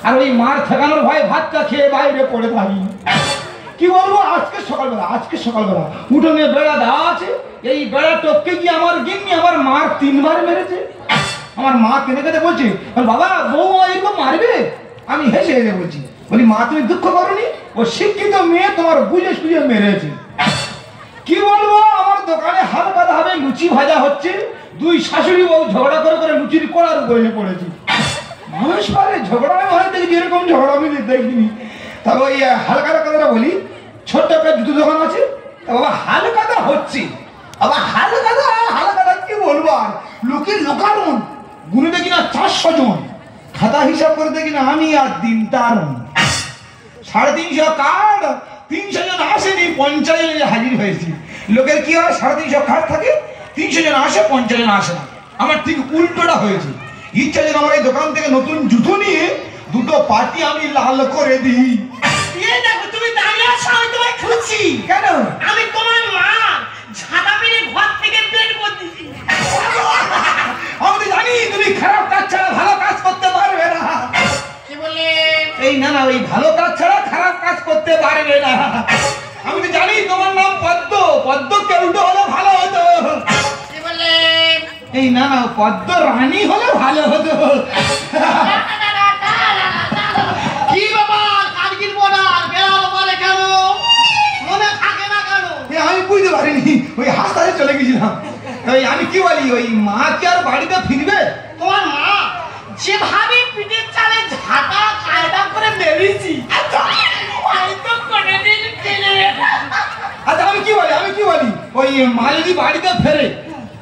আর ওই মার ঠেকানোর ভয় ভাতটা খেয়ে বাইরে পড়ে থাকি। কি বলবো, আজকে সকালবেলা উঠোনে বেড়া দেওয়া আছে, এই বেড়া টপকে গিয়ে আমার গিন্নি আমার মার 3 বার মেরেছে। আমার মা কেঁদে কেঁদে বলছে, বাবা বউ এরকম মারবে? আমি হেসে হেসে বলছি, বলি মা তুমি দুঃখ করনি, ও শিক্ষিত মেয়ে তোমার বুঝে সুঝে মেরেছে। কি বলবো, আমার দোকানে হালকা ভাবে লুচি ভাজা হচ্ছে, 2 শাশুড়ি বউ ঝগড়া করে করে লুচির কড়ার উপরে পড়েছি। মানুষ পারে ঝগড়া হয় দেখি, এরকম ঝগড়া আমি দেখিনি। তবে ওই হালকাটা কথাটা বলি, ছোট্ট একটা জুতো দোকান আছে, বাবা হালকাটা হচ্ছে, আবার হালকাটা কি বলবো, আর লোকের লোকারণ গুনে দেখি না 400 জন, খাতা হিসাব করে দেখি না আমি আর দিন তার 350 কার্ড, 300 জন আসেনি, 50 জন হাজির হয়েছি। লোকের কি হয়, 350 কার্ড থাকে, 300 জন আসে, 50 জন আসে না। আমার ঠিক উল্টোটা হয়েছে। ইচ্ছা যেন আমার এই দোকান থেকে নতুন জুতো নিয়ে 2টো পার্টি আমি লাল করে দিই। তুমি দাঁড়িয়ে আছো, আমি তোমায় খুঁজছি। কেন? আমি তোমার মা, ঝাঁটা মেরে ঘর থেকে বের করে দিয়েছি। আমি তো জানি তুমি খারাপ কাজ ছাড়া ভালো কাজ করতে পারবে না। কি বলে? এই না, ওই ভালো কাজ ছাড়া খারাপ কাজ করতে পারবে না। আমি তো জানি তোমার নাম পদ্ম, পদ্মকে উল্টো হলে ভালো হতো। কি বলে? এই না, পদ্ম রানী হলে ভালো হতো। কি বাবা, কার্গিল বর্ডার বেড়াল বলে কেন, মনে থাকে না কেন? আমি বুঝতে পারিনি, ওই হাসপাতালে চলে গেছিলাম। ওই আমি কি বলি, ওই মা কি আর বাড়িতে ফিরবে? তোমার মা যেভাবে পিঠের চালে ঝাঁটা কায়দা করে মেরেছি, হয়তো কোনোদিন ফিরে। আচ্ছা আমি কি বলি, ওই মা যদি বাড়িতে ফেরে,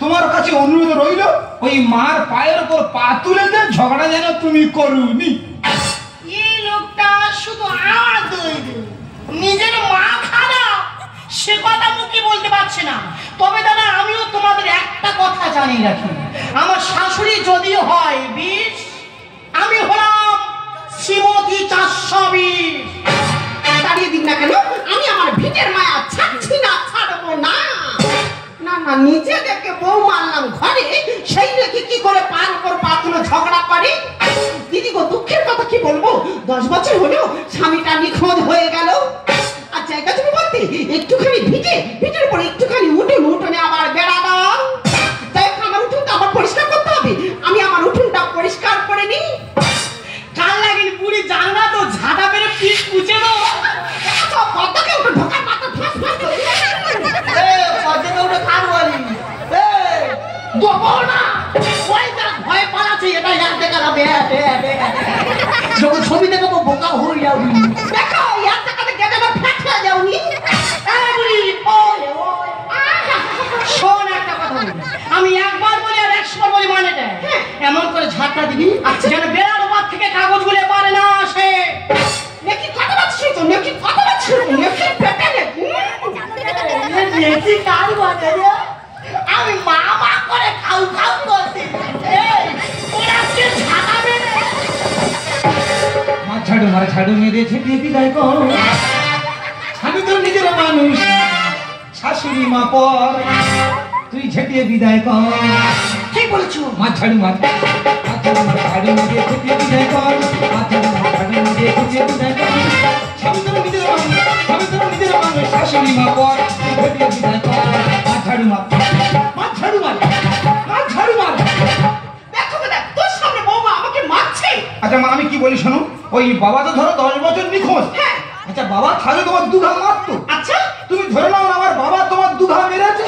তোমার কাছে অনুরোধ রইল, ওই মার পায়ের উপর পা তুলে দে, ঝগড়া যেন তুমি করুনি। এই লোকটা শুধু আমার দই নিজের মা খারাপ, সে কথা মুখে বলতে পারছে না। তবে দাদা, আমিও তোমাদের একটা কথা জানিয়ে রাখি, আমার শাশুড়ি যদিও হয় 20, আমি হলাম শ্রীমতী 420। তাড়িয়ে দিন না কেন, আমি আমার ভিটের মায়া ছাড়ছি না, ছাড়বো না। না না, নিজেদেরকে বউ মানলাম ঘরে, সেই নাকি কি করে পার উপর পা তুলে ঝগড়া করে। দিদি গো, দুঃখের কথা কি বলবো, 10 বছর হলো স্বামীটা নিখোঁজ হয়ে গেল। আর জায়গা তুমি বলতে একটুখানি ভিটের উপর একটুখানি উঠোনে আবার বেড়া দাও। তাই আমার উঠোনটা আবার পরিষ্কার করতে হবে, আমি আমার উঠোনটা পরিষ্কার করে নিই। কাল লাগিল বুড়ি জানো না তো, ঝাঁটা মেরে পিঠ কুচে দাও। পদ্মকে উঠে ঢোকার মাথা ফাঁস ফাঁস করে পদ্মকে উঠে কার বলি দেবো না, ওই তার ভয় পালাচ্ছে, এটা ইয়ার দেখা যাবে। যখন ছবি দেখো বোকা হয়ে যাবি, দেখো ইয়ার দেখাতে গেলে না ফ্যাট হয়ে যাওনি। শোন একটা কথা বলি, আমি একবার বলি আর 100 বার বলি, মানে দেয় এমন করে ঝাঁটা দিবি যেন বেড়ার উপর থেকে কাগজগুলো পারে না আসে। নেকি কথা বলছিস তো, নেকি কথা বলছিস, নেকি পেটে নেকি কার বলে রে? আমি মা মা করে খাউ করতে, ওরা কি ঝাঁটা মেরে মা ছাড়ু মেরে ছেটিয়ে বিদায় কর। আমি তো নিজের মানুষ, শাশুড়ি মা পর, তুই ঝেটিয়ে বিদায় কর। কি বলছো? মা ছাড়ু মেরে ছেটিয়ে বিদায় কর, ছাড়ু মেরে ছেটিয়ে বিদায় কর। আমি তো নিজের মানুষ, শাশুড়ি মা পর, তুই ঝেটিয়ে বিদায় কর। মা ছাড়ু দেখো দেখ, তোর সামনে বৌমা আমাকে মারছে। আচ্ছা মা, আমি কি বলি শোনো, ওই বাবা তো ধরো 10 বছর নিখোঁজ। হ্যাঁ। আচ্ছা বাবা তাহলে তোমার 2 ঘা মারতো। আচ্ছা তুমি ধরে নাও আমার বাবা তোমার 2 ঘা মেরেছে।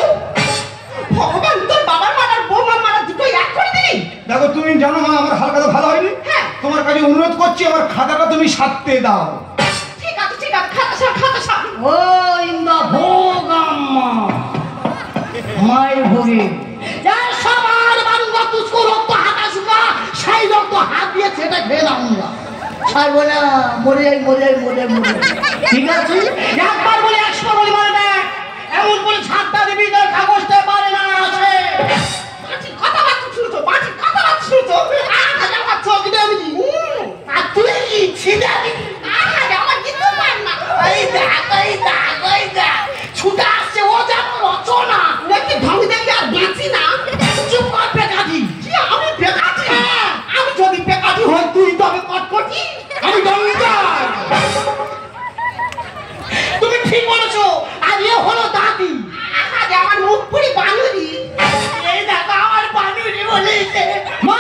ভগবান, তোর বাবার মারার বৌমার মারা দুটো এক করে দিলি। দেখো তুমি জানো মা, আমার হালকা তো ভালো হয়নি। হ্যাঁ। তোমার কাছে অনুরোধ করছি, আমার খাতাটা তুমি সারতে দাও। ঠিক আছে, হবে। সবার বাড়ির রক্ত রক্ত হাতা শুকা সেই রক্ত হাত দিয়ে সেটা খেয়ে দাম ছাড়বো না, মরে যাই মরে যাই মরে যাই মরে যাই। ঠিক আছে, একবার বলে 100 বলি মানে না, এমন করে ছাড়টা দিবি তোর কাগজটা পারে না আছে। মাছি কথাবার্তা শুনছো, মাছি কথাবার্তা শুনছো, আমার চোখ দিয়ে আমি আর তুই কি ছিদা দিবি? আমার কিছু পার না। এই দেখ এই দেখ এই দেখ ছুটে আসছে ও যেমন রচনা। দেখি ঢং দেখে আর বাঁচি না। চুপ কর বেকাজি। কি আমি বেকাতি? আমি যদি বেকাতি হই তুই তবে কটকটি, আমি গঙ্গার। তুমি ঠিক বলেছো, আর এ হলো দাদি। আরে আমার মুখ পুরি বানুরি। এই দেখো আমার বানুরি বলেছে। মা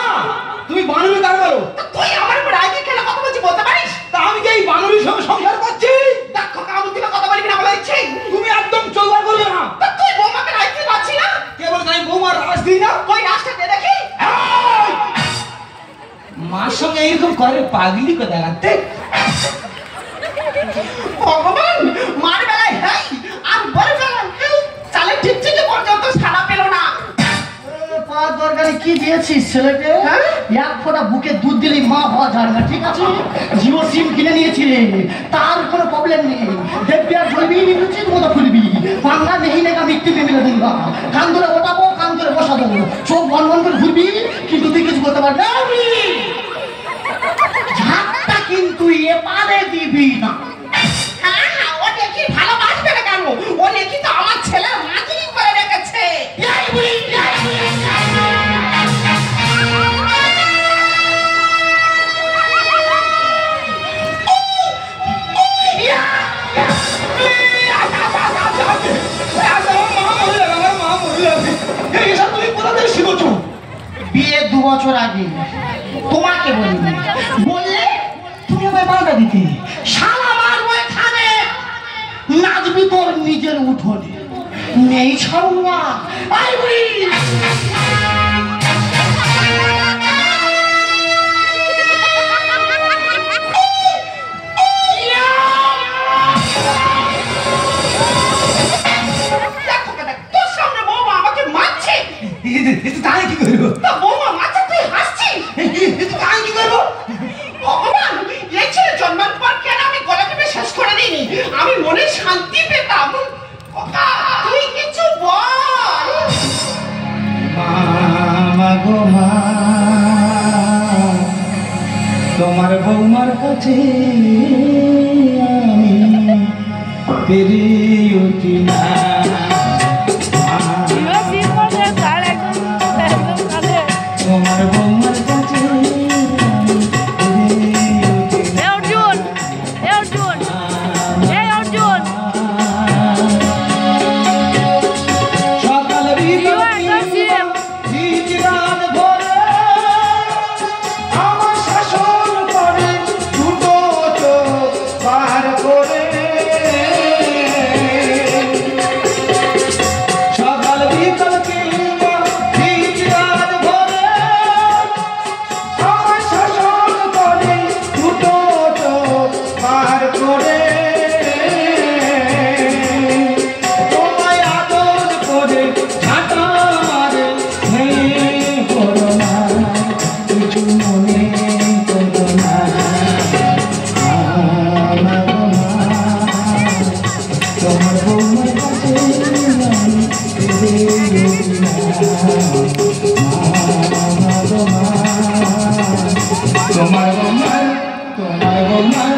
তুমি বানুরি কার বলো? তুই আমার উপর রাগে কেন কথা বলছিস বলতে পারিস? তা আমি কি এই বানুরির সঙ্গে সংসার করছি? দেখো কামু দিকে কথা বলবি না বলে ইচ্ছে। তুমি একদম চলবার করবে না। তা তুই বৌমাকে রাখতে পারছি না? কে বলে আমি বৌমার রাজ দিই না? ওই রাস্তা দিয়ে দেখি। এই! মার সঙ্গে এইরকম করে পাগলি কথা দেখাতে। ভগবান, মার বেলায় হেই আর বড় বেলায় হেই, চালে টিকটিকি পর্যন্ত সাড়া পেল না। পাঁচ দরকারি কি দিয়েছিস ছেলেকে? হ্যাঁ? এক ফোঁটা বুকে দুধ দিলি মা হওয়া যায় না, ঠিক আছে? জিও সিম কিনে নিয়েছিলেন, তার কোনো প্রবলেম নেই। দেখবি আর জ্বলবি নিচের মতো ফুলবি। বাংলা নেই লেখা মিট্টি মেলে দুর্গা। কান ধরে ওঠাবো, কান ধরে বসাবো, চোখ বন বন করে ঘুরবি, কিন্তু তুই কিছু করতে পারবি না। ঝাঁকটা কিন্তু এপারে দিবি না। হ্যাঁ, ও দেখি ভালোবাসবে না কেন? ও দেখি তো আমার ছেলের মাঝিরি করে রেখেছে। এই বুড়ি, এই বুড়ি, এই বুড়ি। বিয়ে 2 বছর আগে তোমাকে বলিনি, বললে তুমি আমায় বাধা দিতে। শালা মারবো এখানে, নাচবি তোর নিজের উঠোনে, নেই ছাড়ুন না। আই বুড়ি দেখো কেন, তোর সামনে বৌমা আমাকে মারছে। তাই কি করবো? তা বৌমা মারছে, তুই হাসছিস। তাই কি করবো? ভগবান, এই ছেলে জন্মার পর কেন আমি গলা টিপে শেষ করে দিইনি? আমি মনে শান্তি পেতাম। ওকা, তুই কিছু বল। মা গো মা, তোমার বৌমার কাছে আমি পেরে উঠি না। তোমার বৌমার কাছে সকাল বিরাত ভোরে আমার শাসন করে দুটো চোখ পার করে। সকাল বিকাল কিংবা বিরাত ভোরে আমার শাসন করে দুটো চোখ পার করে। তোমায় আদর করে ঝাঁটা মারে ভেঙে পড়ো না, কিছু মনে করো না। মা গো মা, তোমার বৌমার কাছে আমি পেরে উঠি না। মা গো মা, তোমার বৌমার, তোমার বৌমার,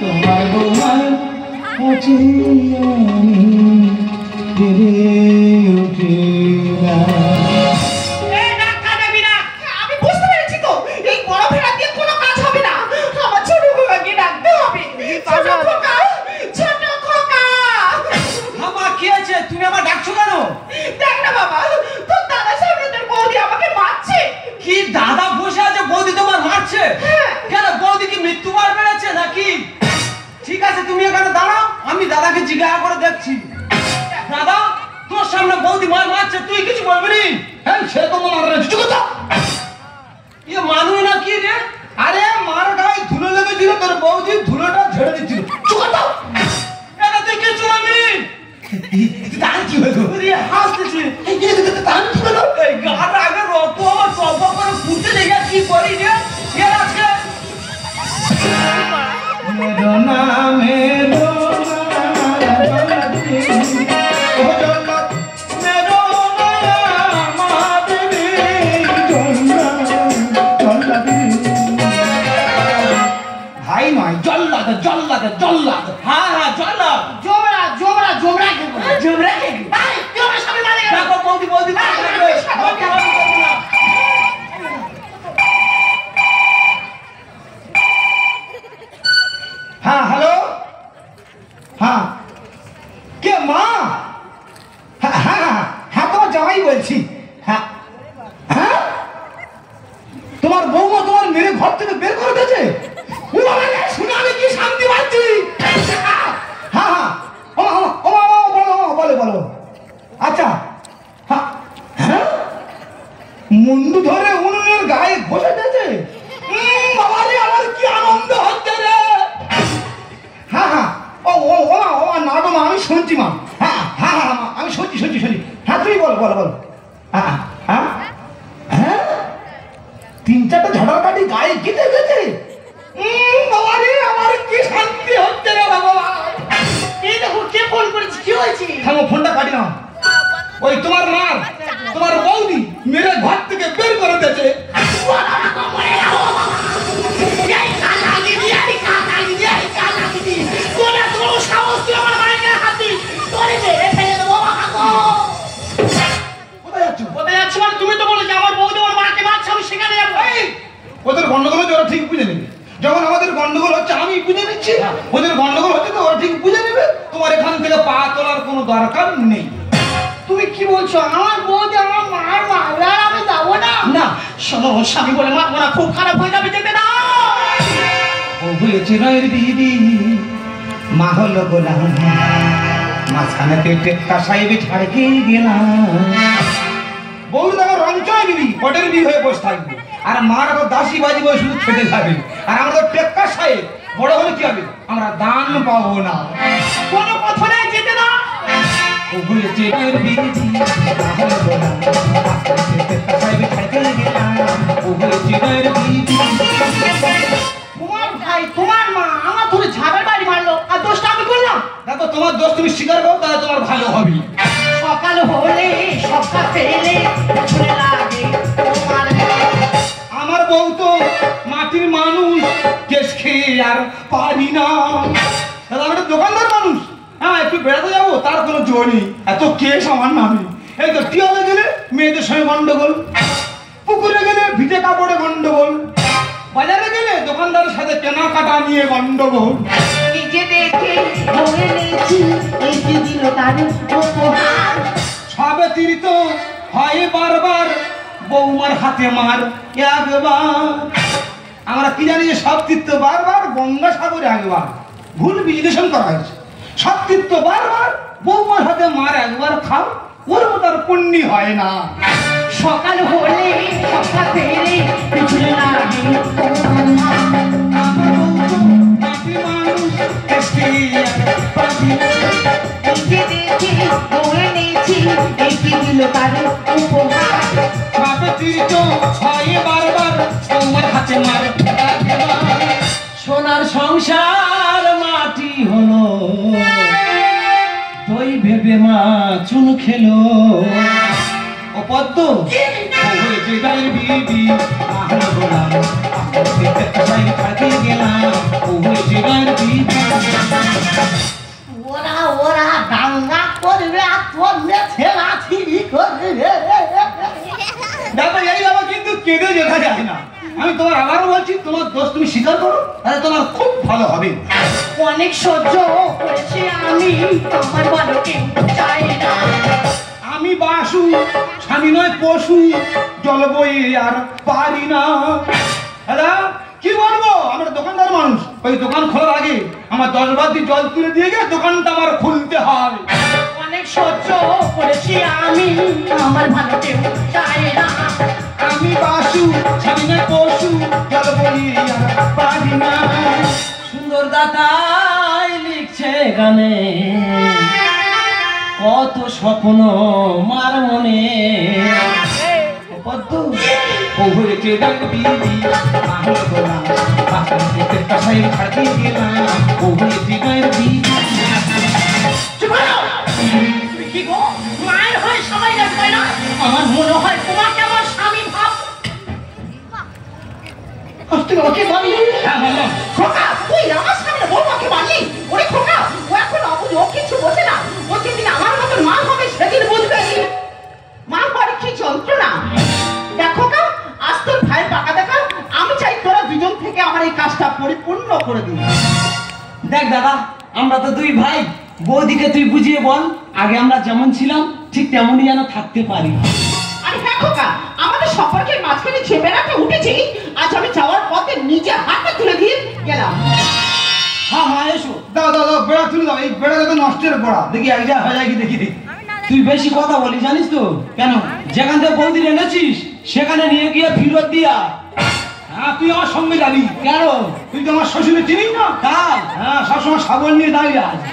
তোমার বৌমার কাছে আমি পেরে উঠি না। এই ধাক্কা দেবি না। আমি বুঝতে পেরেছি তো, এই বড় ভেড়া দিয়ে কোনো কাজ হবে না। আমার ছোট খোকাকে ডাকতে হবে। ছোট খোকা, ছোট খোকা। আমার কি আছে? তুমি আমার ডাকছো কেন? দেখ না বাবা, তোর দাদা সামনে তোর বৌদি আমাকে মারছে। কি দাদা বসে আছে, বৌদি তোমার মারছে? হ্যাঁ। কেন বৌদি কি মৃত্যুবার বেড়েছে নাকি? ঠিক আছে তুমি এখানে দাঁড়াও, আমি দাদাকে জিজ্ঞাসা করে দেখছি। দাদা, তোর সামনে বৌদি মারছে, তুই কিছু বলবি নি? হ্যাঁ সেরকম মার চুপ কর। ইয়ে মানুষ না কি রে? আরে মার গায়ে ধুলো লেগেছিল, তোর বৌদি ধুলোটা ঝেড়ে দিচ্ছিল। চুপ কর। এটা তুই কিছু বলবি নি? তার কি হলো? হাসতেছি। তার কি জল্লাদ জল্লাদ। হ্যাঁ হ্যাঁ জল্লাদ। জোবরা জোবরা জোবরা কি বলে? জোবরা কে? এই তুই আমার সামনে দাঁড়িয়ে গেলি। দেখো বৌদি বৌদি হ্যাঁ হ্যালো হ্যাঁ কে মা? হ্যাঁ হ্যাঁ হ্যাঁ হ্যাঁ তোমার জামাই বলছি। হ্যাঁ হ্যাঁ তোমার বৌমা তোমার মেরে ঘর থেকে বের করে দিয়েছে? ও বাবা রে, শুনে আমি কি শান্তি পাচ্ছি। হ্যাঁ হ্যাঁ ও ও বলো বলো বলো। আচ্ছা হ্যাঁ হ্যাঁ মুন্ডু ধরে উনুনের গায়ে ঘষে দিয়েছে? বাবা রে, আমার কি আনন্দ হচ্ছে রে। হ্যাঁ হ্যাঁ ও ও ও মা, ও মা, না গো মা, আমি শুনছি মা। হ্যাঁ হ্যাঁ হ্যাঁ মা, আমি শুনছি শুনছি শুনছি। হ্যাঁ তুমি বলো বলো বলো। হ্যাঁ হ্যাঁ হ্যাঁ 3-4টা ঝড়ার কাঠি গায়ে গেঁথে গেছে? বাবা রে, আমার কি শান্তি হচ্ছে রে ভগবান। এই দেখো কে ফোন করেছে, কি হয়েছে? থামো, ফোনটা কাটি নাও। ওই তোমার মা তোমার বৌদি মেরে ঘর থেকে বের করে দিয়েছে। এই কালা দিদি, এই কালা দিদি, এই কালা দিদি, তোরা তোর সাহস তুই আমার মায়ের হাত দিস, তোরে মেরে ফেলে দেবো বাবা গো। কোথায় যাচ্ছ? কোথায় যাচ্ছি মানে? তুমি তো বলে যে আমার বৌদি আমার মাকে মারছে, আমি সেখানে যাবো। এই, ওদের গন্ডগোল হচ্ছে, ওরা ঠিক বুঝে নেবে। যখন আমাদের গন্ডগোল হচ্ছে আমি বুঝে নিচ্ছি, ওদের গন্ডগোল হচ্ছে তো ওরা ঠিক বুঝে নেবে। তোমার এখান থেকে পা তোলার কোনো দরকার নেই। তুমি কি বলছো? আমার বৌদি আমার মার মারবে আর আমি যাবো না? না। শোনো, স্বামী বলে মারবো না, খুব খারাপ হয়ে যাবে, যেতে দাও। ও হয়েছে নয়ের বিবি, মা হলো গোলাম, মাঝখানে টেক্কা সাহেবে ছাড়ে কে গেলাম। বউর দেখো রঞ্চয় বিবি, পটের বিবি হয়ে বসে থাকবে, আর মার তো দাসী বাজি বয়ে শুধু খেতে যাবে। আর আমরা তো টেক্কা সাহেব, বড় হলে কি হবে? আমরা দান পাবো না। কোনো কথা নেই, যেতে দাও। ও হয়েছে নয়ের বিবি, মা হলো গোলাম, মাঝখানে টেক্কা সাহেবে ছাড়ে কে গেলাম। ও হয়েছে নয়ের বিবি। তোমার ভাই তোমার মা আমার ধরে ঝাড়ের বাড়ি মারলো, আর দোষটা আমি করলাম? দেখো তোমার দোষ তুমি স্বীকার করো, তাহলে তোমার ভালো হবে। সকাল হলে সকাল পেলে পেছনে লাগে তোমার। আমার বউ তো মাটির মানুষ, কেস খেয়ে আর পারি না। দাদা আমি একটা দোকানদার মানুষ, হ্যাঁ একটু বেড়াতে যাবো, তার কোনো জো নেই, এত কেস আমার নামে। এই তো টিয়ালে গেলে মেয়েদের সঙ্গে গন্ডগোল, পুকুরে গেলে ভিজে কাপড়ে গন্ডগোল, বাজারে গেলে দোকানদারের সাথে কেনাকাটা নিয়ে গন্ডগোল। নিজে দেখে ধরে নিয়েছি, এই কি দিল তার উপহার। সবে তীরিত হয় বারবার, বৌমার হাতে মার একবার। আমরা কি জানি যে সব তীর্থ বারবার, গঙ্গা সাগরে একবার। ভুল বিশ্লেষণ করা হয়েছে। সব তীর্থ বারবার, বৌমার হাতে মার একবার খাও, ওর মতো আর পুণ্যি হয় না। সকাল হলে সকাল পেলে পেছনে লাগে তোমার। আমার বউ তো মাটি মানুষ, কেষ্টে আর পারি না। নিজে দেখে ধরে নিয়েছি, এই কি দিল তার উপহার। সবে তীরিত হয় বারবার, বৌমার হাতে মার একবার। সোনার সংসার মাটি হলো, দই ভেবে মা চুন খেলো। ও পদ্ম, ও হয়েছে গায়ের বিবি, আহল গোলাম, গেলাম। ও হয়েছে গায়ের বিবি। ওরা ওরা দাঙ্গা করবে আর তোর ছেলা ছিড়ি করবে। দেখো এই বাবা কিন্তু কেঁদে যেতে যায় না। আমি তোমার আবারও বলছি, তোমার দোষ তুমি স্বীকার করো, তাহলে তোমার খুব ভালো হবে। অনেক সহ্য করেছি আমি, আমার ভালো কেউ চাই না। আমি বাসু, স্বামী নয় পশু, জল বয়ে আর পারি না। দাদা কি বলবো, আমরা দোকানদার মানুষ, ওই দোকান খোলার আগে আমার 10 বালতি জল তুলে দিয়ে গিয়ে দোকানটা আমার খুলতে হয়। অনেক সহ্য করেছি আমি, আমার ভালো কেউ চাই না। আমি বাসু, স্বামী নয় পশু, জল বয়ে আর পারি না। সুন্দর দাতাই লিখছে গানে, কত স্বপ্ন মার মনে। ও পদ্ম, ও হয়েছে গায়ের বিবি, আহল গোলাম, কাসাই ছাড়তে গেলাম। ও হয়েছে গায়ের বিবি। চুপ করো। কি গো, মায়ের হয়ে সবাই যাবে না? আমার মনে হয় তোমাকে আমার স্বামী ভাব। তুই ওকে বললি? হ্যাঁ বললাম। খোকা, তুই আমার সামনে বৌমাকে মারলি? ওরে খোকা, ও এখন অবুঝ, ও কিছু বোঝে না। ও যেদিন আমার মতন মা হবে সেদিন বুঝবে মা হওয়ার কি যন্ত্রণা। দেখ খোকা, আজ তোর ভাইয়ের টাকা দেখা, আমি চাই তোরা দুজন থেকে আমার এই কাজটা পরিপূর্ণ করে দিন। দেখ দাদা, আমরা তো দুই ভাই, বৌদিকে তুই বুঝিয়ে বল, আগে আমরা যেমন ছিলাম ঠিক তেমনই যেন থাকতে পারি। আরে হ্যাঁ খোকা, আমাদের সম্পর্কের মাঝখানে যে বেড়াটা উঠেছে, আজ আমি যাওয়ার পথে নিজে হাতে তুলে দিয়ে গেলাম। হ্যাঁ মা এসো। দাও দাও দাও, বেড়া তুলে দাও। এই বেড়া তো নষ্টের বেড়া, দেখি এক জায়গায় হয়ে যায় কি দেখি দেখি। তুই বেশি কথা বলি জানিস তো? কেন? যেখান থেকে বৌদি এনেছিস সেখানে নিয়ে গিয়ে ফিরত দিয়া। হ্যাঁ, তুই আমার সঙ্গে যাবি। কেন? তুই তো আমার শ্বশুরে চিনিস না? তাই? হ্যাঁ, সবসময় সাবল নিয়ে দাঁড়িয়ে আছে।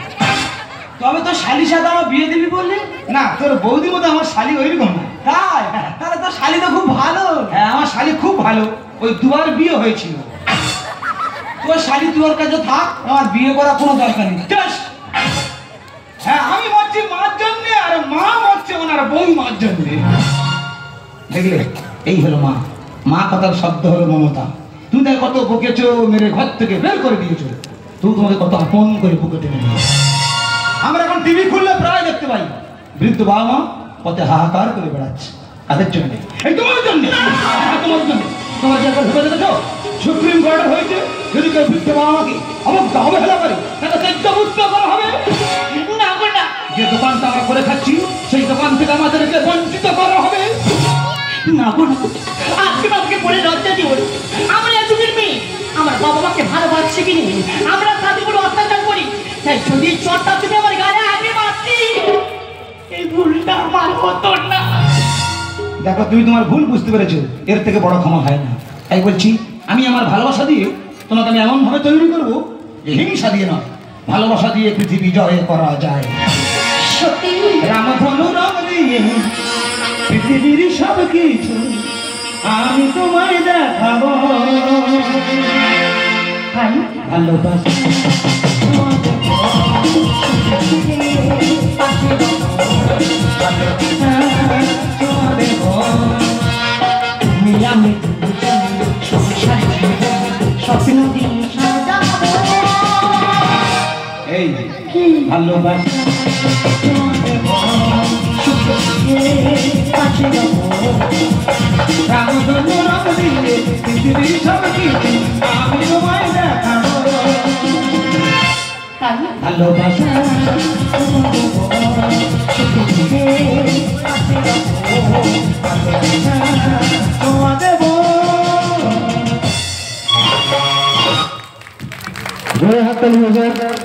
তবে তো শালির সাথে আমার বিয়ে দিবি বললি? না, তোর বৌদির মতো আমার শালি ওইরকম না। তাই? তাহলে তো শালি তো খুব ভালো। হ্যাঁ, আমার শালি খুব ভালো, ওই দুবার বিয়ে হয়েছিল। তোর শালি তোর কাছে থাক, আমার বিয়ে করার কোনো দরকার নেই। চাস? হ্যাঁ, আমি মরছি মার জন্যে, আর মা মরছে ওনার বউ মার জন্যে। দেখলে, এই হলো মা। মা কথার শব্দ হলো মমতা। তুমি তাই কত বকেছো, মেরে ঘর থেকে বের করে দিয়েছো, তুই তোমাকে কত আপন করে বুকে টেনে নিয়েছো। আমরা এখন টিভি খুললে প্রায় দেখতে পাই বৃদ্ধ বাবা মা পথে হাহাকার করে বেড়াচ্ছে। কাদের জন্য? এই তোমার জন্য। তোমার জন্য। তোমার যে একবার ভেবে দেখেছো, সুপ্রিম কোর্ট হয়েছে, যদি কেউ বৃদ্ধ বাবা মাকে অবহেলা করে তাকে ত্যাজ্যমুক্ত করা হবে। না গো না, যে দোকানটা আমরা করে খাচ্ছি সেই দোকান থেকে আমাদেরকে বঞ্চিত করা হবে। না গো না, আজকে বাবাকে বলে লজ্জা দিও না। আমরা যুগের মেয়ে, আমার বাবা মাকে ভালোবাসছে কি নেই, আমরা তাদের কোনো অত্যাচার করি, তাই যদি চটটা তুমি আমার গায়ে আগে মারতি, এই ভুলটা আমার হতো না। দেখো, তুমি তোমার ভুল বুঝতে পেরেছো, এর থেকে বড় ক্ষমা হয় না। তাই বলছি, আমি আমার ভালোবাসা দিয়ে তোমাকে আমি এমন ভাবে তৈরি করবো যে হিংসা দিয়ে নয়, ভালোবাসা দিয়ে পৃথিবী জয় করা যায়। সত্যি রামধনু রং দিয়ে পৃথিবীর সব কিছু আমি তোমায় দেখাবো। ভালোবাসা আমি স্বপ্ন দিয়ে সাজাবো। এই ভালোবাসা রামধনু রং দিয়ে পৃথিবীর সব কিছু আমি তোমায় দেখাবো। ভালোবাসা জয় হাততালি বাজাও।